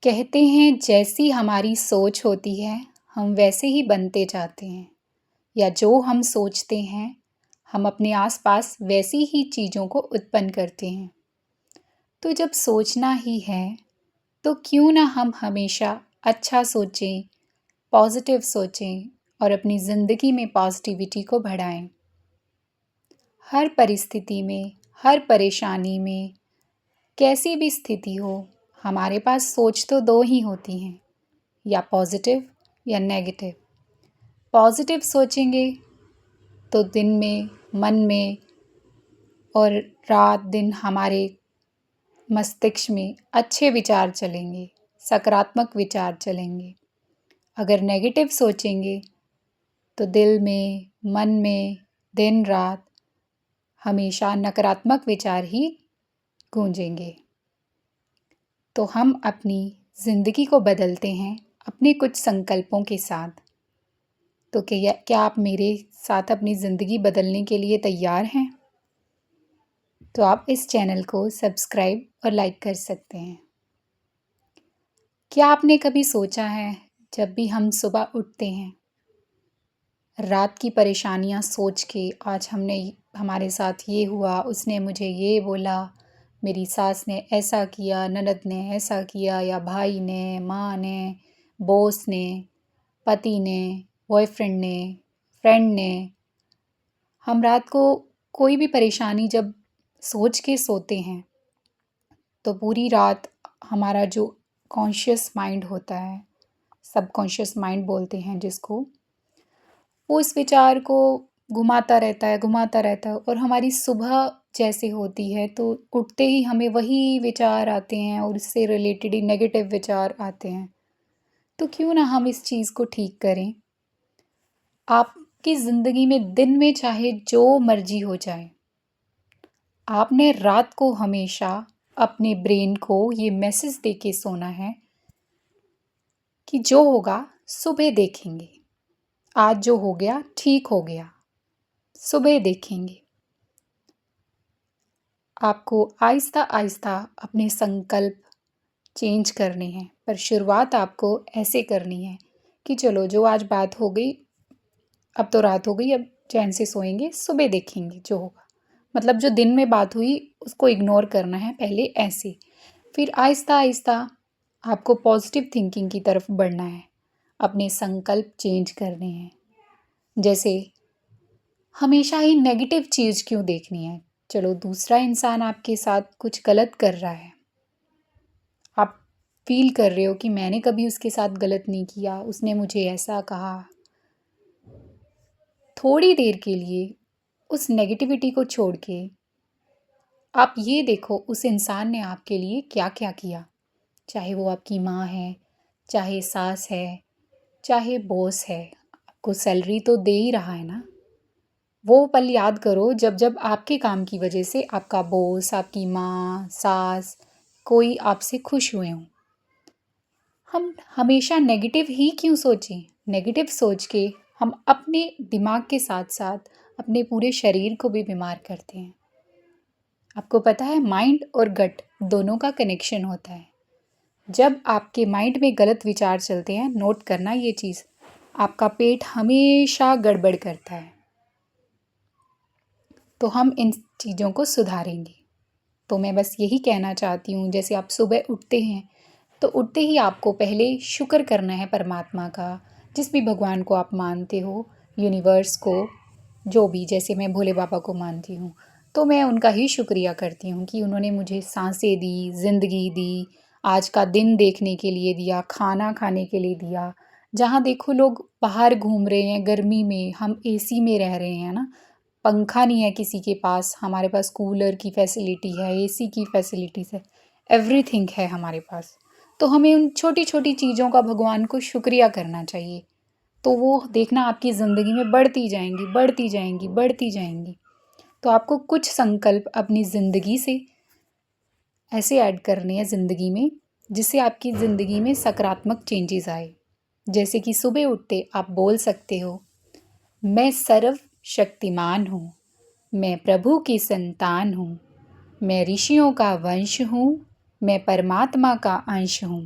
कहते हैं जैसी हमारी सोच होती है हम वैसे ही बनते जाते हैं, या जो हम सोचते हैं हम अपने आसपास वैसी ही चीज़ों को उत्पन्न करते हैं। तो जब सोचना ही है तो क्यों ना हम हमेशा अच्छा सोचें, पॉजिटिव सोचें और अपनी ज़िंदगी में पॉजिटिविटी को बढ़ाएं। हर परिस्थिति में, हर परेशानी में, कैसी भी स्थिति हो, हमारे पास सोच तो दो ही होती हैं, या पॉजिटिव या नेगेटिव। पॉजिटिव सोचेंगे तो दिन में, मन में और रात दिन हमारे मस्तिष्क में अच्छे विचार चलेंगे, सकारात्मक विचार चलेंगे। अगर नेगेटिव सोचेंगे तो दिल में, मन में दिन रात हमेशा नकारात्मक विचार ही गूंजेंगे। तो हम अपनी ज़िंदगी को बदलते हैं अपने कुछ संकल्पों के साथ। तो क्या आप मेरे साथ अपनी ज़िंदगी बदलने के लिए तैयार हैं? तो आप इस चैनल को सब्सक्राइब और लाइक कर सकते हैं। क्या आपने कभी सोचा है, जब भी हम सुबह उठते हैं, रात की परेशानियां सोच के आज हमारे साथ ये हुआ, उसने मुझे ये बोला, मेरी सास ने ऐसा किया, ननद ने ऐसा किया, या भाई ने, माँ ने, बॉस ने, पति ने, बॉयफ्रेंड ने, फ्रेंड ने। हम रात को कोई भी परेशानी जब सोच के सोते हैं तो पूरी रात हमारा जो कॉन्शियस माइंड होता है, सबकॉन्शियस माइंड बोलते हैं जिसको, वो उस विचार को घुमाता रहता है और हमारी सुबह जैसे होती है तो उठते ही हमें वही विचार आते हैं और उससे रिलेटेड ही नेगेटिव विचार आते हैं। तो क्यों ना हम इस चीज़ को ठीक करें। आपकी ज़िंदगी में दिन में चाहे जो मर्जी हो जाए, आपने रात को हमेशा अपने ब्रेन को ये मैसेज दे के सोना है कि जो होगा सुबह देखेंगे, आज जो हो गया ठीक हो गया, सुबह देखेंगे। आपको आहिस्ता आहिस्ता अपने संकल्प चेंज करने हैं, पर शुरुआत आपको ऐसे करनी है कि चलो जो आज बात हो गई, अब तो रात हो गई, अब चैन से सोएंगे, सुबह देखेंगे जो होगा। मतलब जो दिन में बात हुई उसको इग्नोर करना है पहले ऐसे, फिर आहिस्ता आहिस्ता आपको पॉजिटिव थिंकिंग की तरफ बढ़ना है, अपने संकल्प चेंज करने हैं। जैसे हमेशा ही नेगेटिव चीज़ क्यों देखनी है? चलो दूसरा इंसान आपके साथ कुछ गलत कर रहा है, आप फील कर रहे हो कि मैंने कभी उसके साथ गलत नहीं किया, उसने मुझे ऐसा कहा। थोड़ी देर के लिए उस नेगेटिविटी को छोड़ के आप ये देखो उस इंसान ने आपके लिए क्या क्या किया। चाहे वो आपकी माँ है, चाहे सास है, चाहे बॉस है, आपको सैलरी तो दे ही रहा है ना। वो पल याद करो जब जब आपके काम की वजह से आपका बॉस, आपकी माँ, सास, कोई आपसे खुश हुए हों। हम हमेशा नेगेटिव ही क्यों सोचें? नेगेटिव सोच के हम अपने दिमाग के साथ साथ अपने पूरे शरीर को भी बीमार करते हैं। आपको पता है माइंड और गट दोनों का कनेक्शन होता है। जब आपके माइंड में गलत विचार चलते हैं, नोट करना ये चीज़, आपका पेट हमेशा गड़बड़ करता है। तो हम इन चीज़ों को सुधारेंगे। तो मैं बस यही कहना चाहती हूँ, जैसे आप सुबह उठते हैं तो उठते ही आपको पहले शुक्र करना है परमात्मा का, जिस भी भगवान को आप मानते हो, यूनिवर्स को, जो भी, जैसे मैं भोले बाबा को मानती हूँ तो मैं उनका ही शुक्रिया करती हूँ कि उन्होंने मुझे सांसें दी, ज़िंदगी दी, आज का दिन देखने के लिए दिया, खाना खाने के लिए दिया। जहाँ देखो लोग बाहर घूम रहे हैं गर्मी में, हम एसी में रह रहे हैं ना, पंखा नहीं है किसी के पास, हमारे पास कूलर की फैसिलिटी है, एसी की फैसिलिटीज़ है, एवरीथिंग है हमारे पास। तो हमें उन छोटी छोटी चीज़ों का भगवान को शुक्रिया करना चाहिए। तो वो देखना आपकी ज़िंदगी में बढ़ती जाएंगी, बढ़ती जाएंगी, बढ़ती जाएंगी। तो आपको कुछ संकल्प अपनी ज़िंदगी से ऐसे ऐड करने हैं ज़िंदगी में, जिससे आपकी ज़िंदगी में सकारात्मक चेंजेस आए। जैसे कि सुबह उठते आप बोल सकते हो, मैं सर्वशक्तिमान हूँ, मैं प्रभु की संतान हूँ, मैं ऋषियों का वंश हूँ, मैं परमात्मा का अंश हूँ।